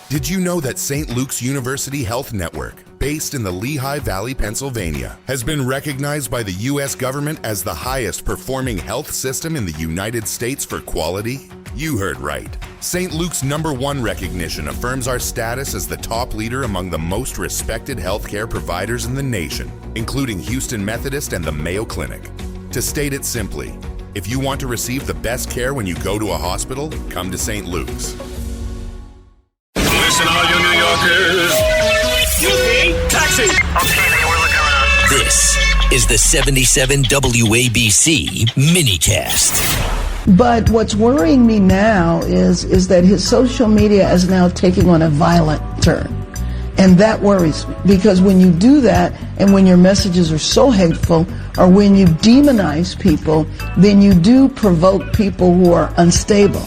Did you know that St. Luke's University Health Network, based in the Lehigh Valley, Pennsylvania, has been recognized by the U.S. government as the highest performing health system in the United States for quality? You heard right. St. Luke's #1 recognition affirms our status as the top leader among the most respected healthcare providers in the nation, including Houston Methodist and the Mayo Clinic. To state it simply, if you want to receive the best care when you go to a hospital, come to St. Luke's. Listen, all you New Yorkers. Taxi! Okay, man, we're looking around. This is the 77 WABC minicast. But what's worrying me now is that his social media is now taking on a violent turn. And that worries me, because when you do that and when your messages are so hateful or when you demonize people, then you do provoke people who are unstable.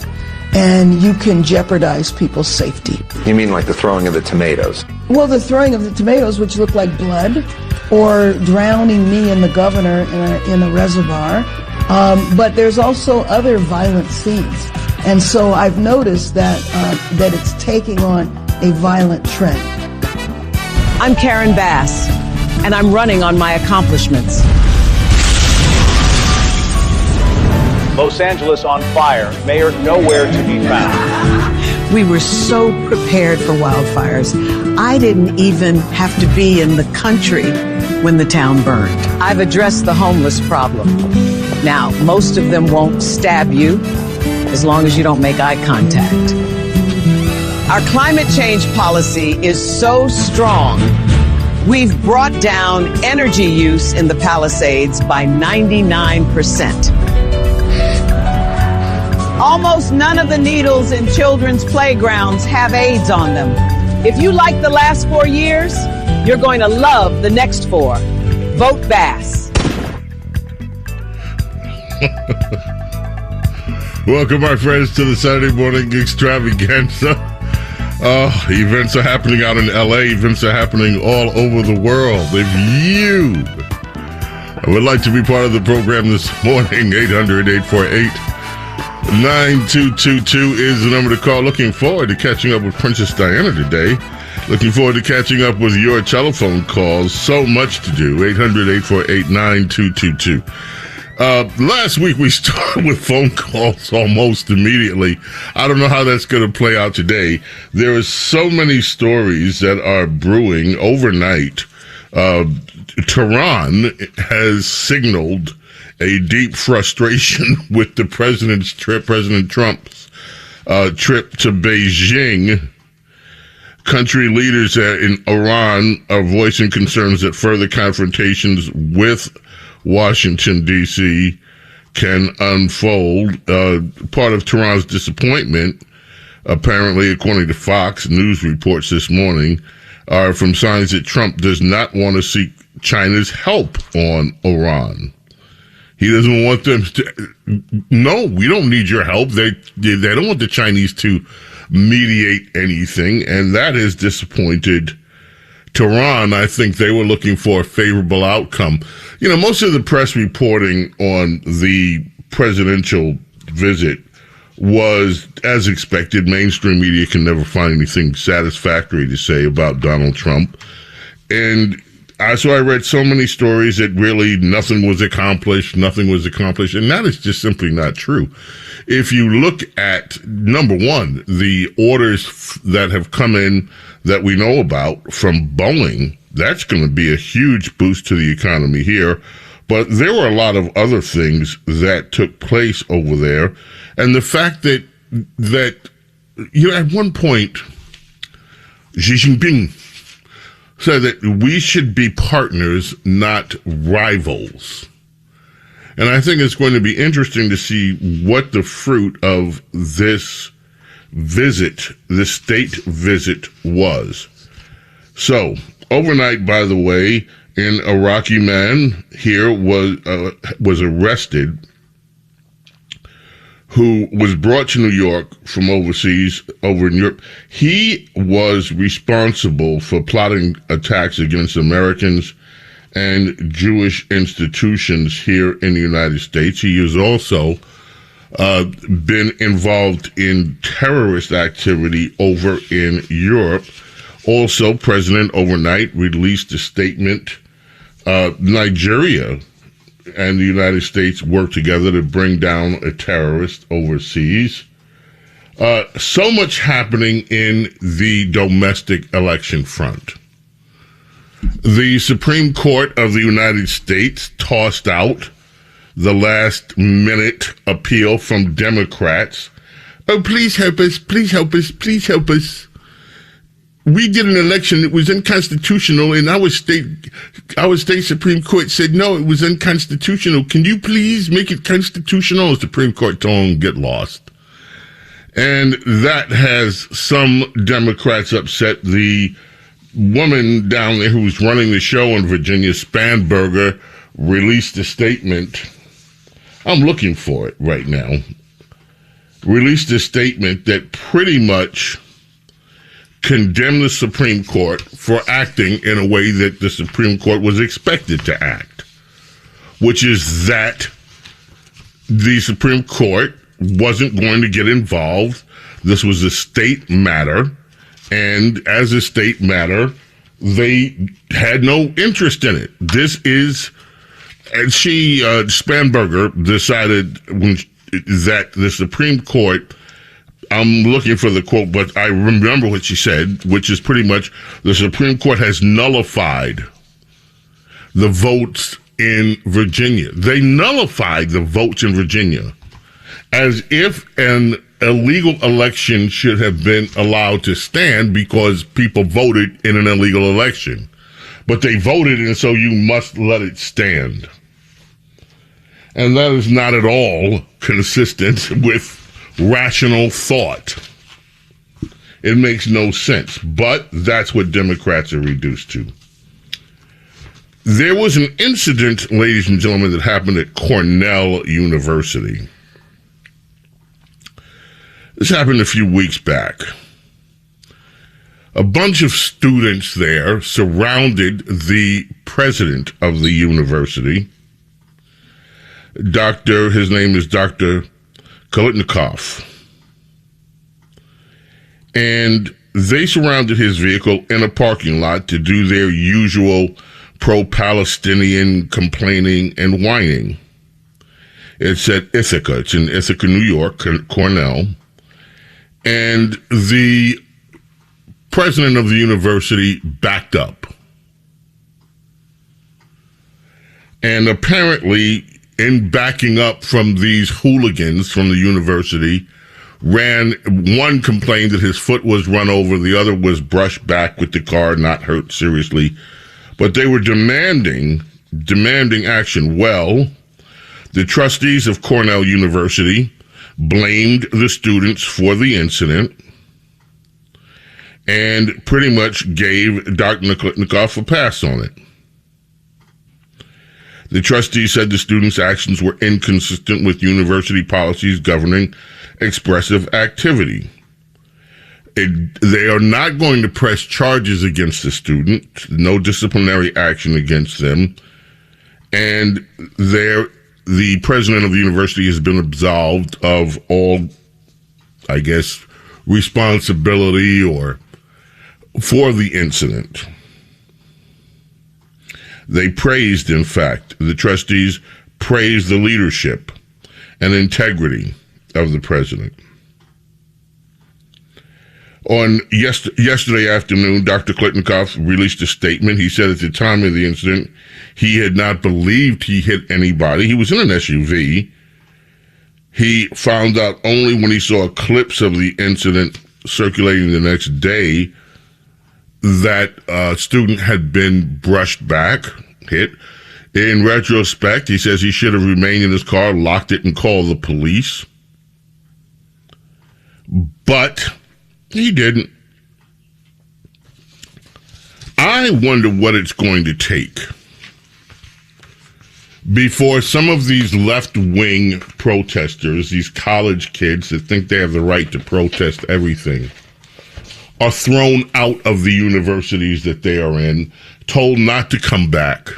And you can jeopardize people's safety. You mean like the throwing of the tomatoes? Well, the throwing of the tomatoes, which look like blood, or drowning me and the governor in a reservoir. But there's also other violent scenes. And so I've noticed that it's taking on a violent trend. I'm Karen Bass, and I'm running on my accomplishments. Los Angeles on fire. Mayor nowhere to be found. We were so prepared for wildfires. I didn't even have to be in the country when the town burned. I've addressed the homeless problem. Now, most of them won't stab you as long as you don't make eye contact. Our climate change policy is so strong, we've brought down energy use in the Palisades by 99%. Almost none of the needles in children's playgrounds have AIDS on them. If you like the last 4 years, you're going to love the next 4. Vote Bass. Welcome, my friends, to the Saturday morning extravaganza. Events are happening out in LA. Events are happening all over the world. If you would like to be part of the program this morning, 800-848-9222 is the number to call. Looking forward to catching up with Princess Diana today. Looking forward to catching up with your telephone calls. So much to do. 800-848-9222. Last week we started with phone calls almost immediately. I don't know how that's going to play out today. There are so many stories that are brewing overnight. Tehran has signaled a deep frustration with the President Trump's trip to Beijing. Country leaders in Iran are voicing concerns that further confrontations with Washington, D.C. can unfold. Part of Tehran's disappointment, apparently, according to Fox News reports this morning, are from signs that Trump does not want to seek China's help on Iran. He doesn't want them to. No, we don't need your help. They don't want the Chinese to mediate anything, and that has disappointed Tehran. I think they were looking for a favorable outcome. You know, most of the press reporting on the presidential visit was as expected. Mainstream media can never find anything satisfactory to say about Donald Trump. And so I read so many stories that really nothing was accomplished, and that is just simply not true. If you look at, number one, the orders that have come in that we know about from Boeing, that's going to be a huge boost to the economy here. But there were a lot of other things that took place over there. And the fact that you know, at one point, Xi Jinping said that we should be partners, not rivals. And I think it's going to be interesting to see what the fruit of this visit, this state visit, was. So, overnight, by the way, an Iraqi man here was arrested, who was brought to New York from overseas, over in Europe. He was responsible for plotting attacks against Americans and Jewish institutions here in the United States. He is also been involved in terrorist activity over in Europe. Also, President overnight released a statement. Nigeria and the United States work together to bring down a terrorist overseas. So much happening in the domestic election front. The Supreme Court of the United States tossed out the last minute appeal from Democrats. Oh, please help us, please help us, please help us. We did an election that was unconstitutional, and our state Supreme Court said, no, it was unconstitutional. Can you please make it constitutional? The Supreme Court told them, get lost. And that has some Democrats upset. The woman down there who's running the show in Virginia, Spanberger, released a statement. I'm looking for it right now. Released a statement that pretty much condemned the Supreme Court for acting in a way that the Supreme Court was expected to act, which is that the Supreme Court wasn't going to get involved. This was a state matter, and as a state matter, they had no interest in it. This is, and Spanberger decided that the Supreme Court, I'm looking for the quote, but I remember what she said, which is pretty much the Supreme Court has nullified the votes in Virginia. They nullified the votes in Virginia as if an illegal election should have been allowed to stand because people voted in an illegal election. But they voted, and so you must let it stand. And that is not at all consistent with rational thought. It makes no sense, but that's what Democrats are reduced to. There was an incident, ladies and gentlemen, that happened at Cornell University. This happened a few weeks back. A bunch of students there surrounded the president of the university. His name is Dr. Kolitnikov. And they surrounded his vehicle in a parking lot to do their usual pro-Palestinian complaining and whining. It's at Ithaca. It's in Ithaca, New York, Cornell. And the president of the university backed up. And apparently, in backing up from these hooligans from the university, one complained that his foot was run over, the other was brushed back with the car, not hurt seriously. But they were demanding action. Well, the trustees of Cornell University blamed the students for the incident and pretty much gave Dr. Kolitnikov a pass on it. The trustees said the students' actions were inconsistent with university policies governing expressive activity. They are not going to press charges against the student, no disciplinary action against them, and the president of the university has been absolved of all, I guess, responsibility for the incident. They praised, in fact, the trustees praised the leadership and integrity of the president. On yesterday afternoon, Dr. Kolitnikov released a statement. He said at the time of the incident, he had not believed he hit anybody. He was in an SUV. He found out only when he saw clips of the incident circulating the next day that a student had been brushed back, hit. In retrospect, he says he should have remained in his car, locked it, and called the police. But he didn't. I wonder what it's going to take before some of these left-wing protesters, these college kids that think they have the right to protest everything, are thrown out of the universities that they are in, told not to come back.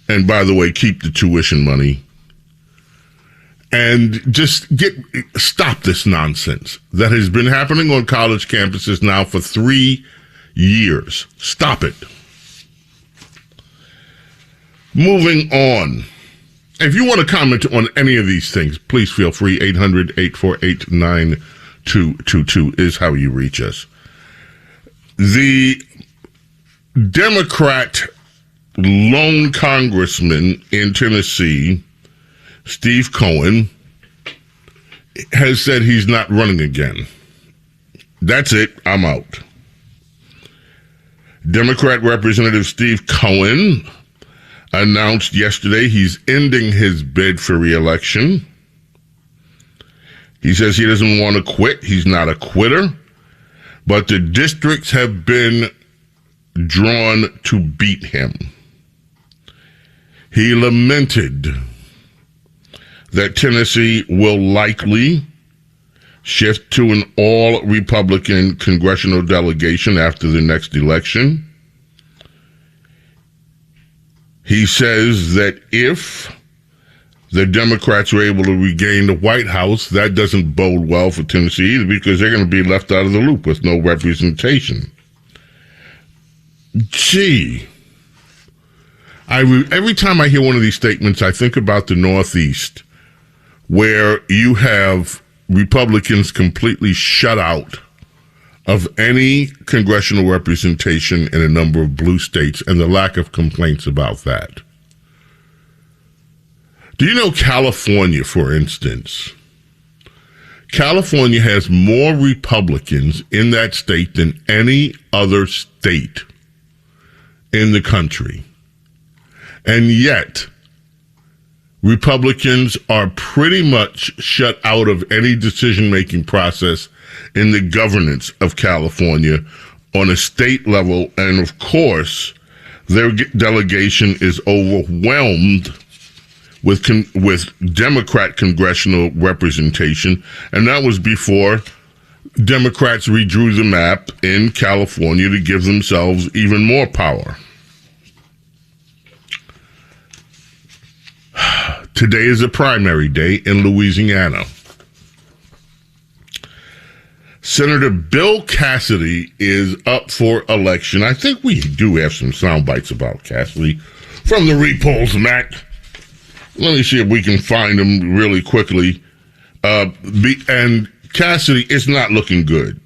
And by the way, keep the tuition money. and just stop this nonsense that has been happening on college campuses now for 3 years. Stop it. Moving on. If you want to comment on any of these things, please feel free. 800-848-9222 is how you reach us. The Democrat lone congressman in Tennessee, Steve Cohen, has said he's not running again. That's it. I'm out. Democrat Representative Steve Cohen announced yesterday he's ending his bid for re-election. He says he doesn't want to quit. He's not a quitter. But the districts have been drawn to beat him. He lamented that Tennessee will likely shift to an all-Republican congressional delegation after the next election. He says that if the Democrats are able to regain the White House, that doesn't bode well for Tennessee either, because they're going to be left out of the loop with no representation. Gee. Every time I hear one of these statements, I think about the Northeast, where you have Republicans completely shut out of any congressional representation in a number of blue states, and the lack of complaints about that. Do you know California, for instance? California has more Republicans in that state than any other state in the country. And yet, Republicans are pretty much shut out of any decision-making process in the governance of California on a state level. And of course, their delegation is overwhelmed with Democrat congressional representation. And that was before Democrats redrew the map in California to give themselves even more power. Today is a primary day in Louisiana. Senator Bill Cassidy is up for election. I think we do have some sound bites about Cassidy from the repolls, Matt. Let me see if we can find them really quickly. And Cassidy is not looking good.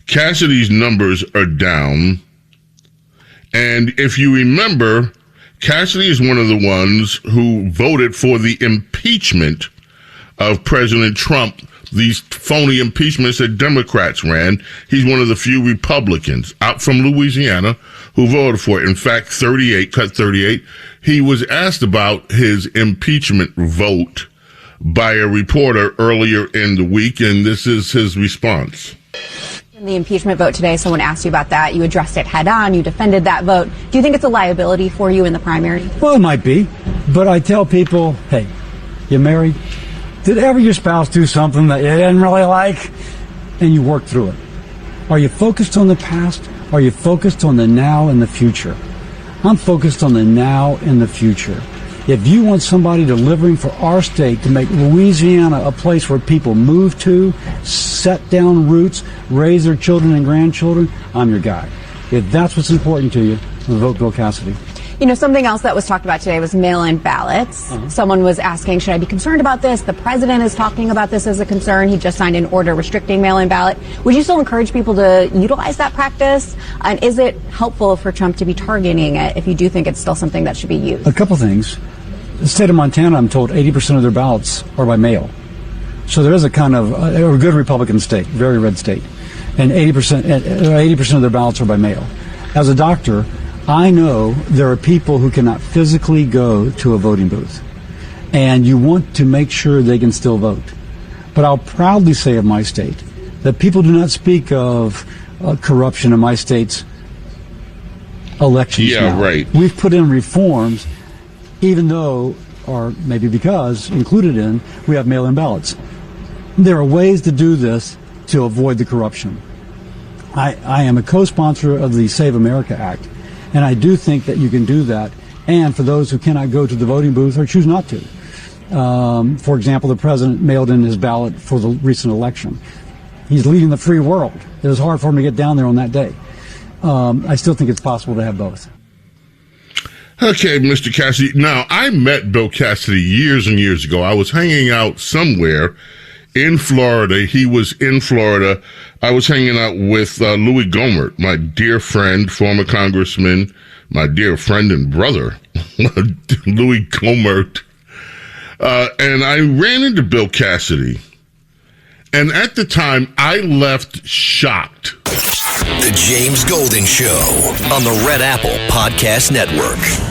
Cassidy's numbers are down. And if you remember, Cassidy is one of the ones who voted for the impeachment of President Trump, these phony impeachments that Democrats ran. He's one of the few Republicans out from Louisiana who voted for it. In fact, 38. He was asked about his impeachment vote by a reporter earlier in the week, and this is his response. In the impeachment vote today, someone asked you about that. You addressed it head on. You defended that vote. Do you think it's a liability for you in the primary? Well, it might be. But I tell people, hey, you married? Did ever your spouse do something that you didn't really like? And you work through it. Are you focused on the past? Are you focused on the now and the future? I'm focused on the now and the future. If you want somebody delivering for our state to make Louisiana a place where people move to, set down roots, raise their children and grandchildren, I'm your guy. If that's what's important to you, vote Bill Cassidy. You know, something else that was talked about today was mail-in ballots. Someone was asking, should I be concerned about this? The president is talking about this as a concern. He just signed an order restricting mail-in ballot. Would you still encourage people to utilize that practice? And is it helpful for Trump to be targeting it if you do think it's still something that should be used? A couple things. The state of Montana, I'm told 80% of their ballots are by mail. So there is a kind of a good Republican state, very red state. And 80% of their ballots are by mail. As a doctor, I know there are people who cannot physically go to a voting booth, and you want to make sure they can still vote. But I'll proudly say of my state that people do not speak of corruption in my state's elections now. Right. We've put in reforms, even though, or maybe because, included in, we have mail-in ballots. There are ways to do this to avoid the corruption. I am a co-sponsor of the Save America Act. And I do think that you can do that. And for those who cannot go to the voting booth or choose not to, For example, the president mailed in his ballot for the recent election. He's leading the free world. It was hard for him to get down there on that day. I still think it's possible to have both. Okay, Mr. Cassidy. Now, I met Bill Cassidy years and years ago. I was hanging out somewhere in Florida. He was in Florida. I was hanging out with Louis Gohmert, my dear friend, former congressman, my dear friend and brother, Louis Gohmert. And I ran into Bill Cassidy. And at the time, I left shocked. The James Golden Show on the Red Apple Podcast Network.